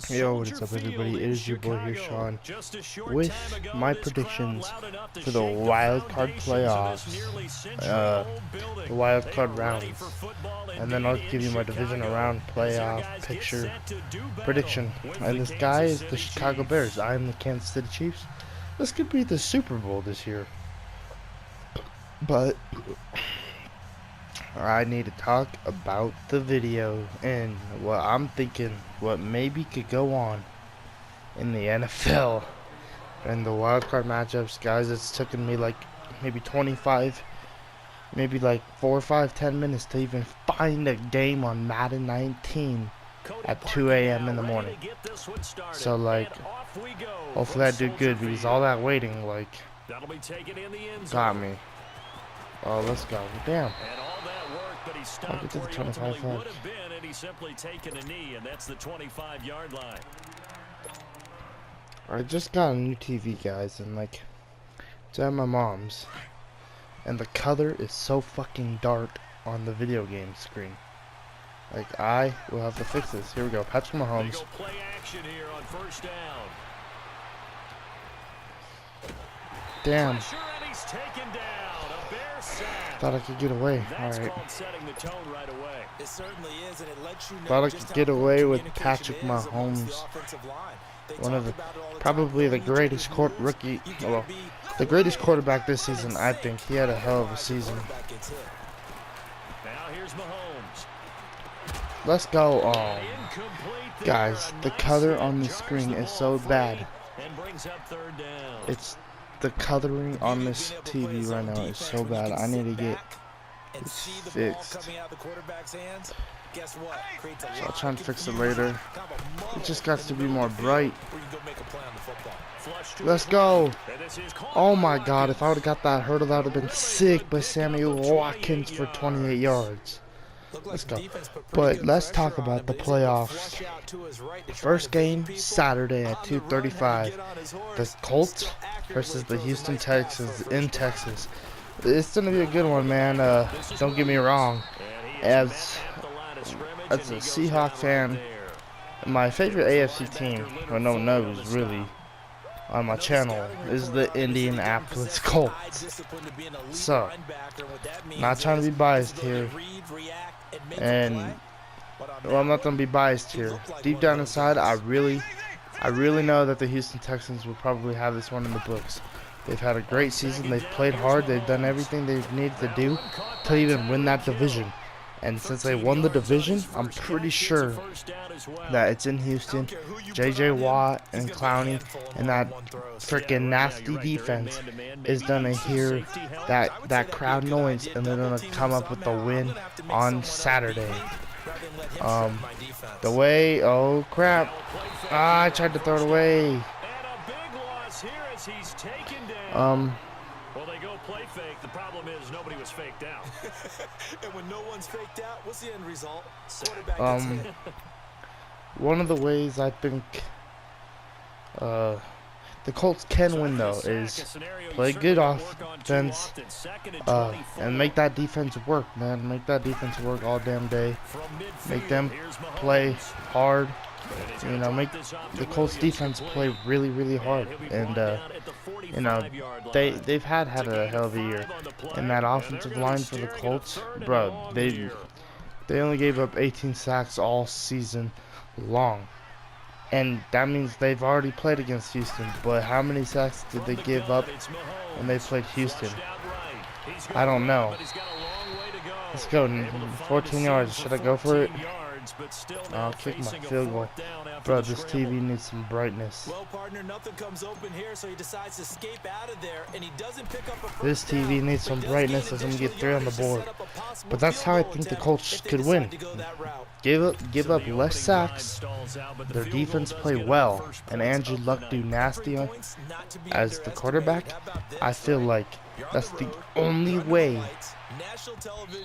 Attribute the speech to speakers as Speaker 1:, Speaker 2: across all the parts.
Speaker 1: Yo, what is up everybody, it is your boy here, Sean, with my predictions for the Wildcard playoffs, the Wildcard rounds, and then I'll give you my divisional round playoff picture prediction. And this guy is the Chicago Bears, I am the Kansas City Chiefs. This could be the Super Bowl this year, but I need to talk about the video and what I'm thinking, what maybe could go on in the NFL and the wildcard matchups. Guys, it's taken me like maybe 25, maybe like 4 or 5, 10 minutes to even find a game on Madden 19 at 2 a.m. in the morning. So like, hopefully I do good, because all that waiting like got me. Oh, let's go. Damn. I'll get to the 25 yard.
Speaker 2: And he's simply taken a knee, and that's the 25-yard line.
Speaker 1: I just got a new TV, guys, and like, it's at my mom's, and the color is so fucking dark on the video game screen. Like, I will have to fix this. Here we go. Patrick Mahomes.
Speaker 2: Play action here on first down.
Speaker 1: Damn.
Speaker 2: Pressure, and he's taken down. A bear sack.
Speaker 1: Thought I could get away. Alright. Thought I could get away with Patrick Mahomes. One of the, probably the greatest rookie, well, the greatest quarterback this season, I think. He had a hell of a season.
Speaker 2: Now here's Mahomes.
Speaker 1: Let's go. Guys, the color on the screen is so bad. It's the coloring on this TV right now is so bad. I need to get it fixed. So I'll try and fix it later. It just got to be more bright. Let's go. Oh my god, if I would have got that hurdle, that would have been sick. But Samuel Watkins for 28 yards. Let's go. But let's talk about the playoffs. First game Saturday at 2:35. The Colts versus the Houston Texans in Texas. It's gonna be a good one, man. Don't get me wrong. As a Seahawks fan, my favorite AFC team, well, no one knows really, on my channel, is the Indianapolis Colts. So, not trying to be biased here, and well, I'm not gonna be biased here. Deep down inside, I really know that the Houston Texans will probably have this one in the books. They've had a great season. They've played hard. They've done everything they've needed to do to even win that division. And since they won the division, I'm pretty sure that it's in Houston. J.J. Watt and Clowney and that freaking nasty defense is gonna hear that crowd noise, and they're gonna come up with the win on Saturday. The way, oh crap! I tried to throw it away.
Speaker 2: Well, they go play fake. The problem is nobody was faked out.
Speaker 3: And when no one's faked out, what's the end result?
Speaker 1: One of the ways I think the Colts can win, though, is play good offense and make that defense work, man. Make that defense work all damn day. Make them play hard. You know, make the Colts defense play really, really hard. And you know, they've had a hell of a year. And that offensive line for the Colts, bro, they only gave up 18 sacks all season long. And that means they've already played against Houston. But how many sacks did they give up when they played Houston? I don't know. Let's go. 14 yards. Should I go for it? I'll kick my field goal. Bro, this TV needs some brightness.
Speaker 3: Well, partner, nothing comes open here, so he decides to escape out of there, and he doesn't pick up a
Speaker 1: This TV needs some brightness as I'm gonna get 3 on the board. But that's how I think the Colts could win. Give up less sacks. Their defense play well, and Andrew Luck do nasty as the quarterback. I feel like that's the only way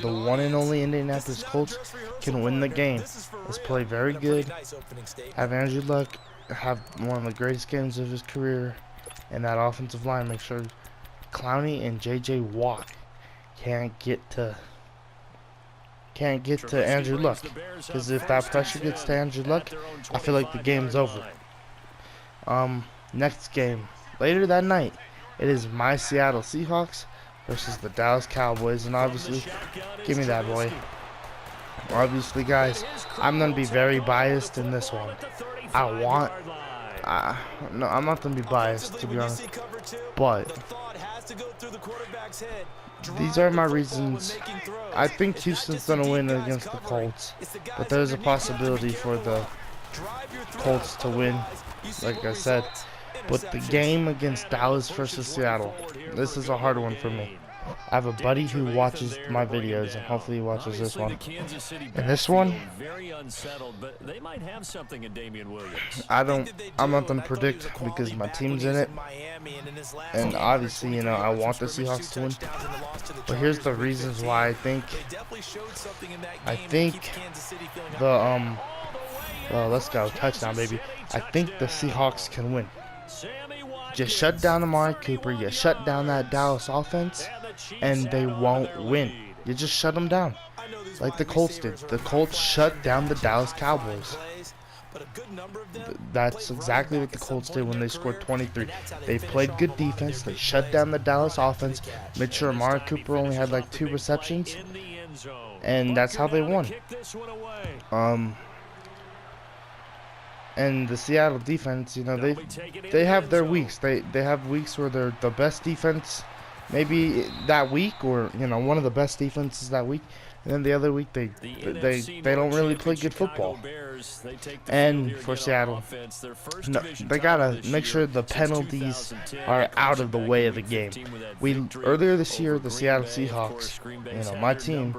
Speaker 1: the one and only Indianapolis Colts can win the game. Let's play very good. Have Andrew Luck have one of the greatest games of his career, and that offensive line make sure Clowney and J.J. Watt can't get to can't get to Andrew Luck. Because if that pressure gets to Andrew Luck, I feel like the game's over. Next game. Later that night, it is my Seattle Seahawks versus the Dallas Cowboys. And obviously, give me that, boy. Obviously, guys, I'm going to be very biased in this one. No, I'm not going to be biased, to be honest. But these are my reasons. I think Houston's going to win against the Colts. But there's a possibility for the Colts to win, like I said. But the game against Dallas versus Seattle, this is a hard one for me. I have a buddy who watches my videos, and hopefully he watches this one. And this one, I'm not gonna predict because my team's in it, and obviously, you know, I want the Seahawks to win. But here's the reasons why I think the let's go touchdown, baby. I think the Seahawks can win. Just shut down Amari Cooper, you shut down that Dallas offense, and they won't win. You just shut them down, like the Colts did. The Colts shut down the Dallas Cowboys. That's exactly what the Colts did when they scored 23. They played good defense, they shut down the Dallas offense, made sure Amari Cooper only had like 2 receptions, and that's how they won. And the Seattle defense, you know, they have their weeks. They have weeks where they're the best defense, maybe that week, or you know, one of the best defenses that week. And then the other week they don't really play good football. And for Seattle, no, they gotta make sure the penalties are out of the way of the game. Earlier this year, the Seattle Seahawks, you know, my team,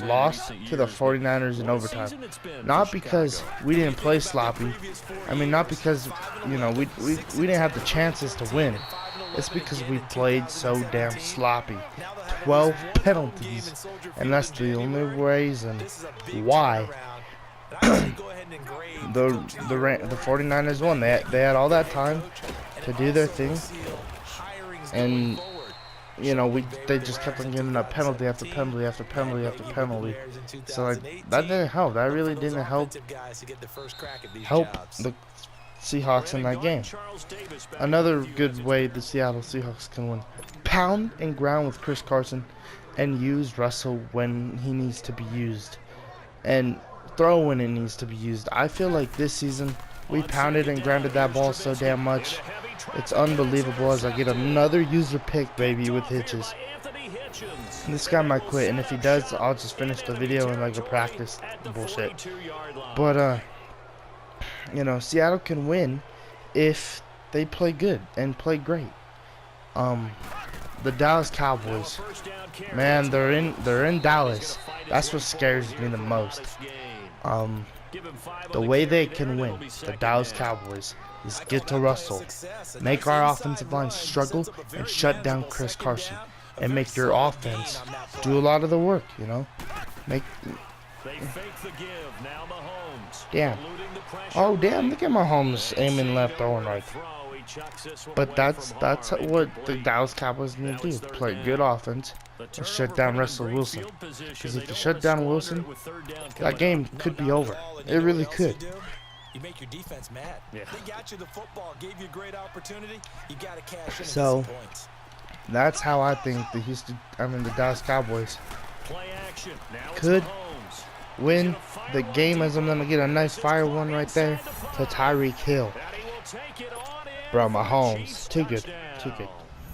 Speaker 1: lost to the 49ers in overtime. Not because we didn't play sloppy. I mean, not because, you know, we didn't have the chances to win. It's because we played so damn sloppy. 12 penalties, and that's the only reason why the 49ers won. They had all that time to do their thing, and you know, they just kept on giving up penalty after penalty after penalty after penalty. So like, that didn't help. That really didn't help the Seahawks in that game. Another good way the Seattle Seahawks can win: pound and ground with Chris Carson, and use Russell when he needs to be used, and throw when it needs to be used. I feel like this season we pounded and grounded that ball so damn much. It's unbelievable. As I get another user pick, baby, with hitches. This guy might quit, and if he does, I'll just finish the video in like a practice bullshit. But you know, Seattle can win if they play good and play great. The Dallas Cowboys, man, they're in Dallas. That's what scares me the most. The way they can win, the Dallas Cowboys, is get to Russell, make our offensive line struggle, and shut down Chris Carson, and make your offense do a lot of the work. You know, Damn. Oh damn! Look at Mahomes aiming left or right. But that's what the Dallas Cowboys need to do: play good offense and shut down Russell Wilson. Because if you shut down Wilson, that game could be over. It really could.
Speaker 3: You make your defense mad. Yeah. They got you the football, gave you a great opportunity. You got to cash in.
Speaker 1: So that's how I think the Dallas Cowboys could win the game, as I'm gonna get a nice fire one right there to Tyreek Hill. Bro, Mahomes, too good.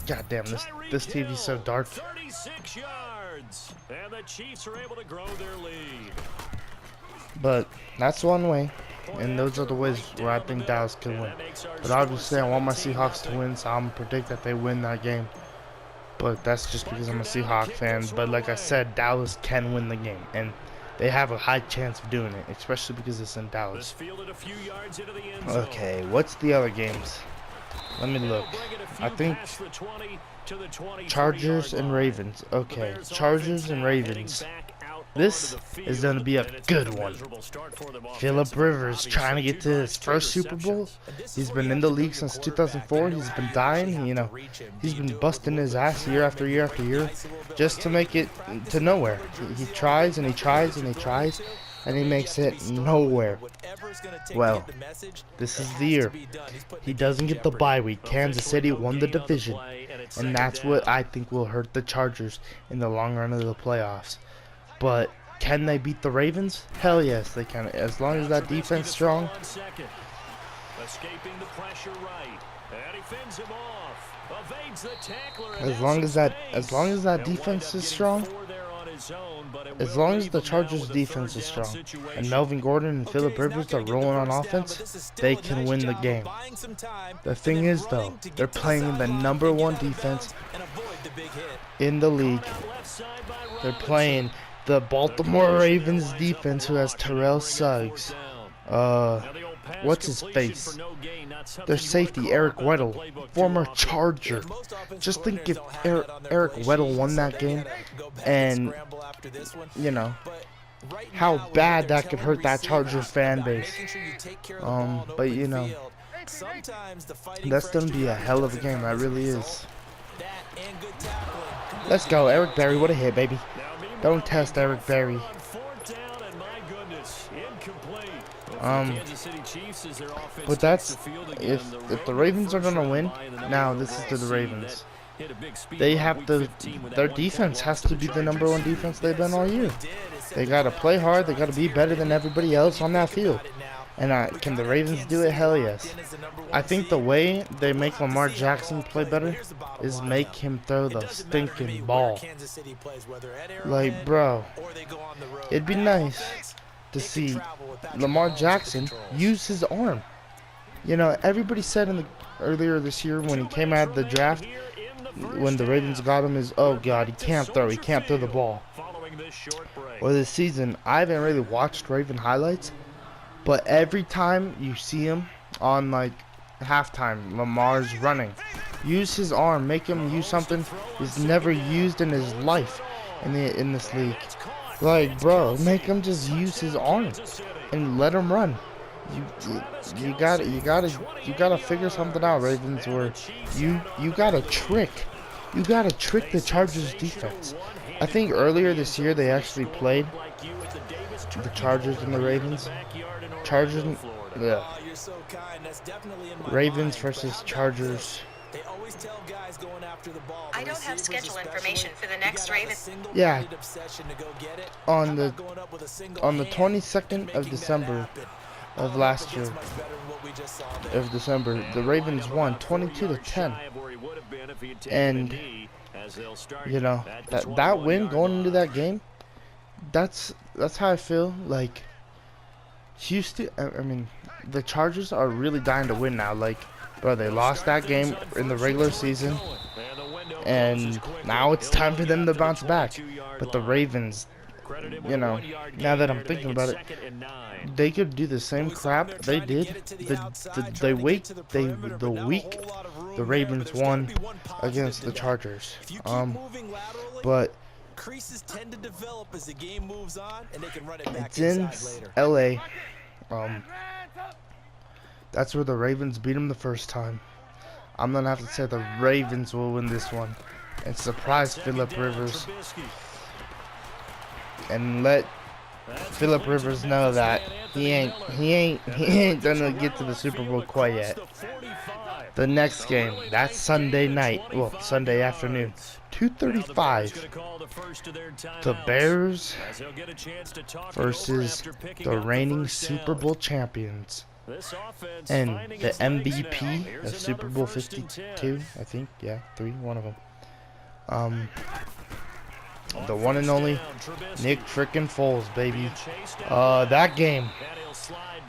Speaker 1: God damn, this TV's so dark.
Speaker 2: 36 yards, and the Chiefs are able to grow their lead.
Speaker 1: But that's one way, and those are the ways where I think Dallas can win. But obviously, I want my Seahawks to win, so I'm gonna predict that they win that game. But that's just because I'm a Seahawks fan. But like I said, Dallas can win the game, and they have a high chance of doing it, especially because it's in Dallas. Okay, what's the other games? Let me look. I think Chargers and Ravens. Okay, Chargers and Ravens. This is going to be a good one. Phillip Rivers trying to get to his first Super Bowl. He's been in the league since 2004. He's been dying. You know, he's been busting his ass year after year after year just to make it to nowhere. He tries and he tries and he tries, and he makes it nowhere. Well, this is the year. He doesn't get the bye week. Kansas City won the division, and that's what I think will hurt the Chargers in the long run of the playoffs. But can they beat the Ravens? Hell yes, they can. As long as that defense is strong. As long as that defense is strong. As long as the Chargers defense is strong and Melvin Gordon and Phillip Rivers are rolling on offense, they can win the game. The thing is though, they're playing the #1 defense in the league. They're playing the Baltimore Ravens defense, who has Terrell Suggs. What's his face? Their safety, Eric Weddle, former Charger. Just think if Eric Weddle won that game, and you know how bad that could hurt that Charger fan base. But you know, that's gonna be a hell of a game. That really is. Let's go, Eric Berry. What a hit, baby. Don't test Eric Berry. But that's if the Ravens are gonna win. Now this is to the Ravens. They have to. Their defense has to be the #1 defense they've been all year. They gotta play hard. They gotta be better than everybody else on that field. And can the Ravens do it? Hell yes. I think the way they make Lamar Jackson play better is make him throw the stinking ball. Like, bro, it'd be nice to see Lamar Jackson use his arm. You know, everybody said earlier this year when he came out of the draft, when the Ravens got him, is, oh God, he can't throw the ball. Well, this season, I haven't really watched Raven highlights, but every time you see him on like halftime, Lamar's running. Use his arm, make him use something he's never used in his life in this league. Like, bro, make him just use his arm and let him run. You gotta figure something out, Ravens, where you gotta trick the Chargers defense. I think earlier this year they actually played the Chargers and the Ravens. Ravens versus Chargers.
Speaker 4: I don't have schedule information for the next Raven.
Speaker 1: Yeah. On the 22nd of December of last year, the Ravens won 22-10. And you know, that win going into that game, that's how I feel. Like, Houston, I mean, the Chargers are really dying to win now. Like, bro, they lost that game in the regular season, and now it's time for them to bounce back. But the Ravens, you know, now that I'm thinking about it, they could do the same crap they did the week the Ravens won against the Chargers. But it's in LA. That's where the Ravens beat them the first time. I'm gonna have to say the Ravens will win this one and surprise Phillip Rivers, and let Phillip Rivers know that he ain't gonna get to the Super Bowl quite yet. The next game, that's Sunday night, well, Sunday afternoon, 2:35. The Bears versus the reigning Super Bowl champions and the MVP of Super Bowl 52, I think, yeah, one of them. The one and only Nick frickin' Foles, baby. That game,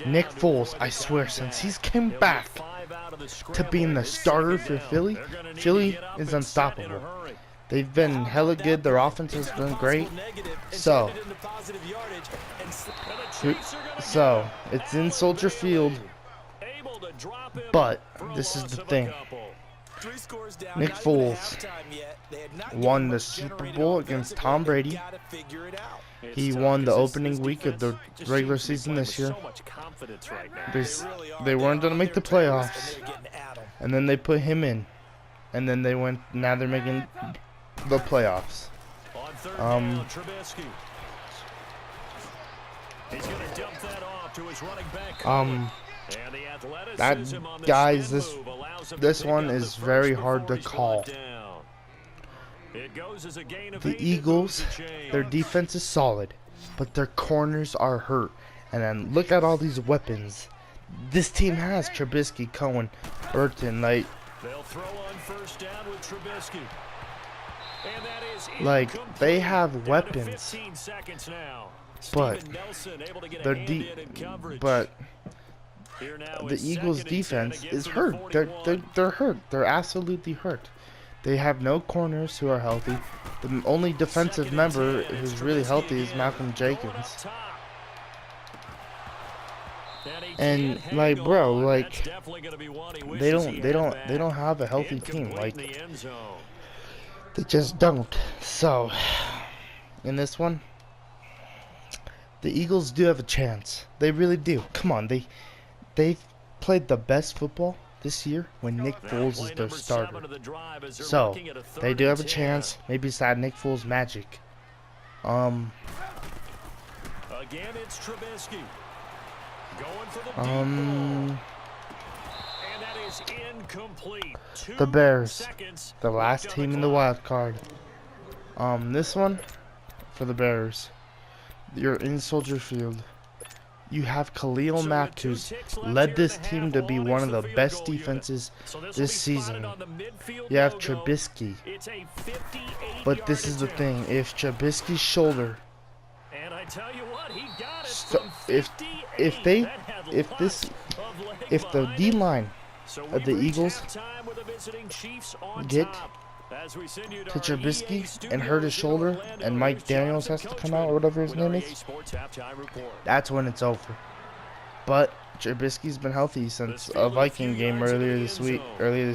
Speaker 1: Nick Foles, I swear, since he's came back to being the starter for Philly is unstoppable. They've been hella good. Their offense has been great. So it's in Soldier Field. But this is the thing. Nick Foles won the Super Bowl against Tom Brady. He won the opening week of the regular season this year. They weren't going to make the playoffs, and then they put him in, and then they went. Now they're making the playoffs. This one is very hard to call. The Eagles, their defense is solid, but their corners are hurt. And then look at all these weapons this team has: Trubisky, Cohen, Burton. Like they have weapons, but the Eagles' defense is hurt. They're hurt. They're absolutely hurt. They have no corners who are healthy. The only defensive member who's really healthy is Malcolm Jenkins. And like, bro, like they don't have a healthy team. Like they just don't. So in this one, the Eagles do have a chance. They really do. Come on, they've played the best football this year when Nick Foles is their starter. So they do have a chance. Maybe it's that Nick Foles magic. Again, it's Trubisky. Going for the and that is incomplete. The Bears, the last team in the wild card. This one for the Bears. You're in Soldier Field. You have Khalil Mack, who's led this team to be one of the best defenses this season. You have Trubisky. But this is the thing: if Trubisky's shoulder, if the D line of the Eagles get to Trubisky and hurt his shoulder, and Mike Daniels has to come out, or whatever his name is, that's when it's over. But Trubisky's been healthy since a Viking game earlier this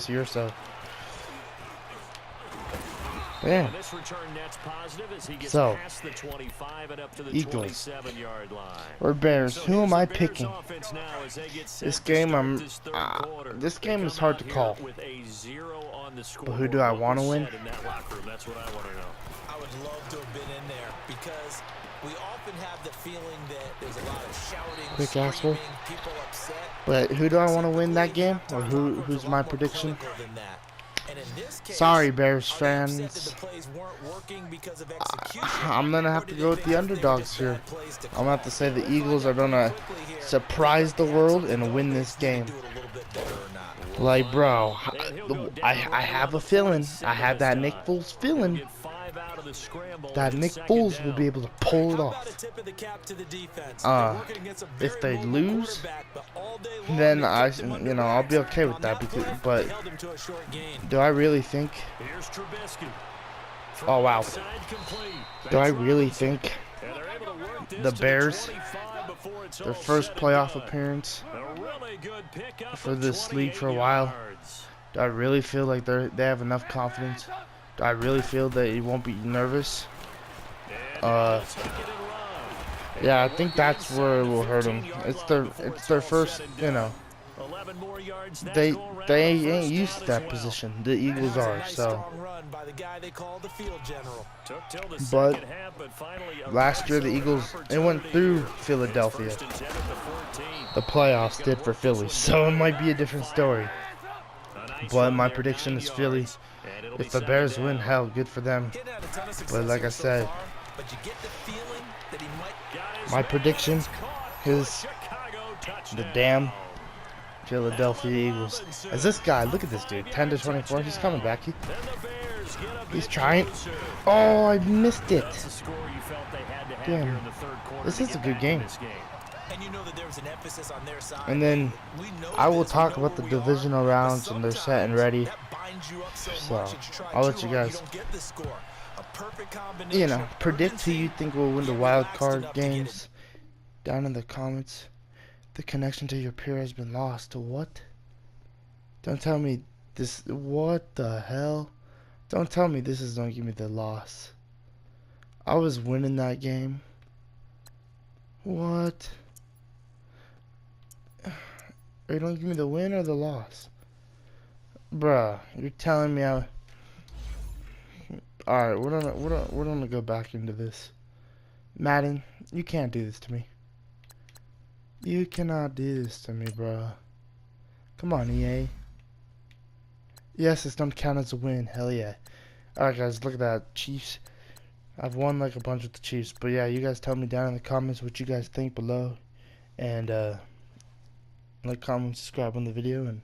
Speaker 1: year, so yeah. So Eagles or Bears, who am I picking? This game is hard to call. But who do I want to win?
Speaker 3: I would love to have been in there because we often have the feeling that there's a lot of shouting,
Speaker 1: quick asshole.
Speaker 3: People upset.
Speaker 1: But who do I want to win that game? Or who's my prediction? Sorry, Bears fans. I'm going to have to go with the underdogs here. I'm going to have to say the Eagles are going to surprise the world and win this game. Like, bro, I have a feeling. I have that Nick Foles feeling. That Nick Foles will be able to pull it off. If they lose, then I'll be okay with that. But do I really think? Oh wow! Do I really think the Bears, their first playoff appearance for this league for a while, do I really feel like they have enough confidence? Do I really feel that he won't be nervous? Yeah, I think that's where it will hurt them. It's their first, they ain't used to that position. The Eagles are, so. But last year the Eagles, it went through Philadelphia. The playoffs did for Philly, so it might be a different story. But my prediction is Philly. If the Bears win, hell, good for them. But like I said, my prediction is the damn Philadelphia Eagles. As this guy, look at this dude, 10-24. He's coming back. He's trying. Oh, I missed it. Damn. This is a good game. And then I will talk about the divisional rounds, and they're set and ready. So I'll let you guys, predict who you think will win the wild card games down in the comments. The connection to your peer has been lost. To what? Don't tell me This, what the hell? Don't tell me this is gonna give me the loss. I was winning that game. What? Are you gonna give me the win or the loss? Bruh, you're telling me I... Alright, we're gonna go back into this. Madden, you can't do this to me. You cannot do this to me, bruh. Come on, EA. Yes, it's gonna count as a win. Hell yeah. Alright, guys, look at that. Chiefs. I've won like a bunch with the Chiefs. But yeah, you guys tell me down in the comments what you guys think below. And, like, comment, subscribe on the video. And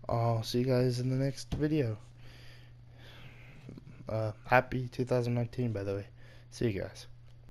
Speaker 1: I'll see you guys in the next video. Happy 2019, by the way. See you guys.